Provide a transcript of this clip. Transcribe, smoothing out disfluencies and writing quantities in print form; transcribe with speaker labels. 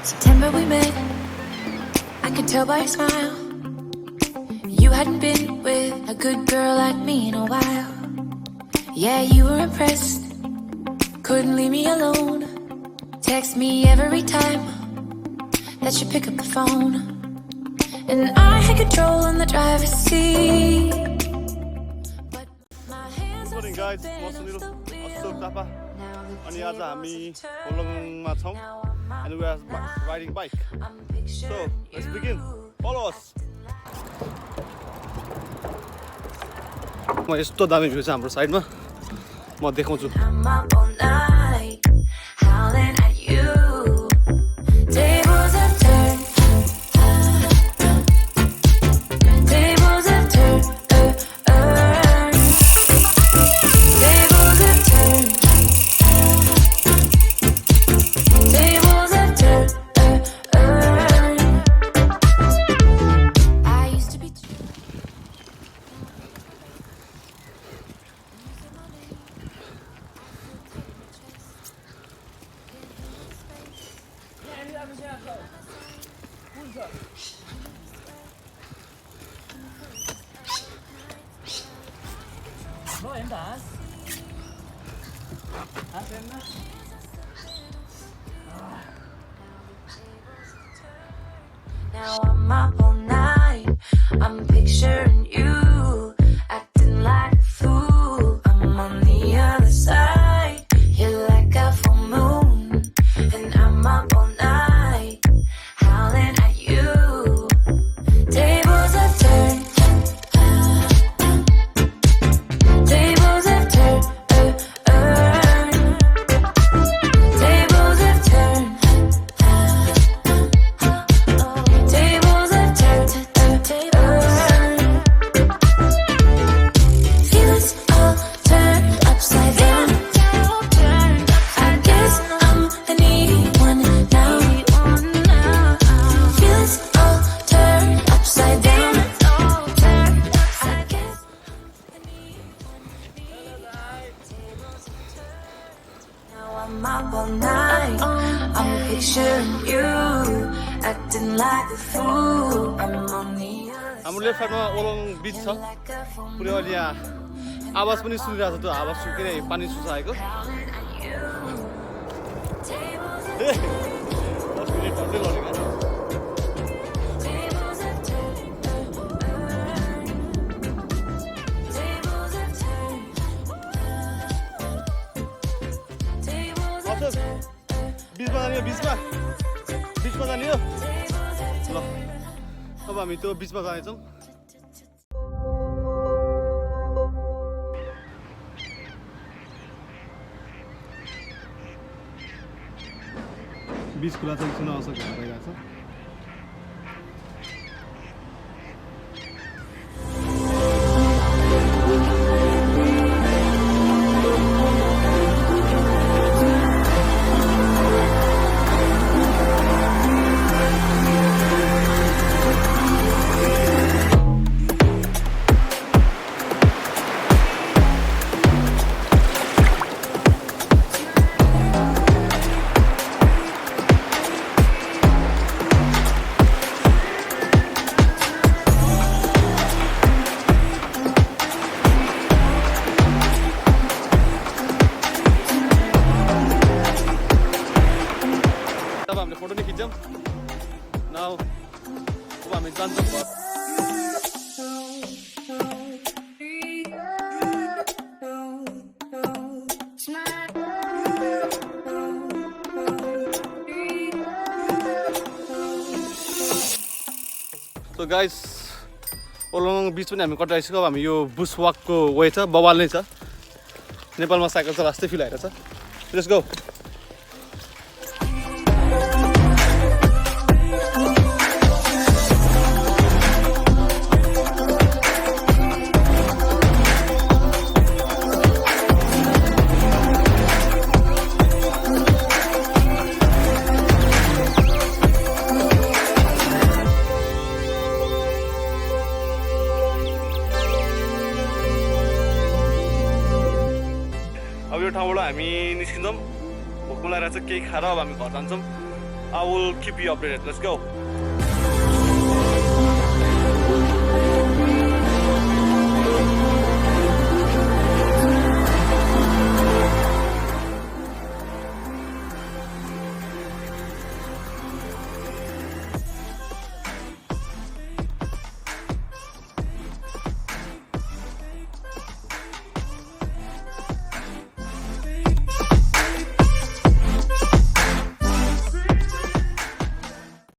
Speaker 1: September we met, I could tell by your smile. You hadn't been with a good girl like me in a while. Yeah, you were impressed, couldn't leave me alone. Text me every time that you pick up the phone. And I had control on the driver's seat.
Speaker 2: Good morning guys, म सुनिल अशोक थापा अनि आज हामी वोलङ्गङमा छौं and we are riding bike. So, let's begin. Follow us. म यस्तो दामी view छ हाम्रो साइडमा म देखाउँछु
Speaker 3: Rồi em đã. Hả em đó.
Speaker 1: Now I'm up all night. I'm picturing you acting like a fool. I'm on the other side. You're like a full moon, and I'm up all night howling at you. Tables have turned. Tables have turned. Tables have turned. Tables have turned. Feelings all turned upside down. I guess I'm the needy one now. Feelings all turned upside down. I guess the needy one. Now I'm up all night. I'm picturing you acting like a fool. I'm on the other
Speaker 2: हाम्रो left साइडमा वोलङ्गङ बीच छ
Speaker 1: like a full
Speaker 2: पुरै अहिले यहाँ आवाज पनि सुनिरहेको छ त्यो आवाज सुकेर पानी सुसाएको
Speaker 1: Tables have turned. Tables have turned. Tables have turned.
Speaker 2: बीचमा जाने हो बीचमा जाने हो ल अब हामी त्यो बीचमा जानेछौँ बीच खुला छ सुन आवश्यक भइरहेको छ हामीले फोटो नि खिच्छौँ नाउ अब हामी जान्छौँ सो गाइस वोलङ्गङ बीच पनि हामी कटाइसक्यो अब हामी यो बुश वाकको वे छ बवाल नै छ नेपालमा साइकल चला जस्तै फिल आइरहेछ लेट्स गो अब यो ठाउँबाट हामी निस्किन्छौँ भोक लागेर चाहिँ केही खाएर अब हामी घर जान्छौँ I will keep you updated. Let's go.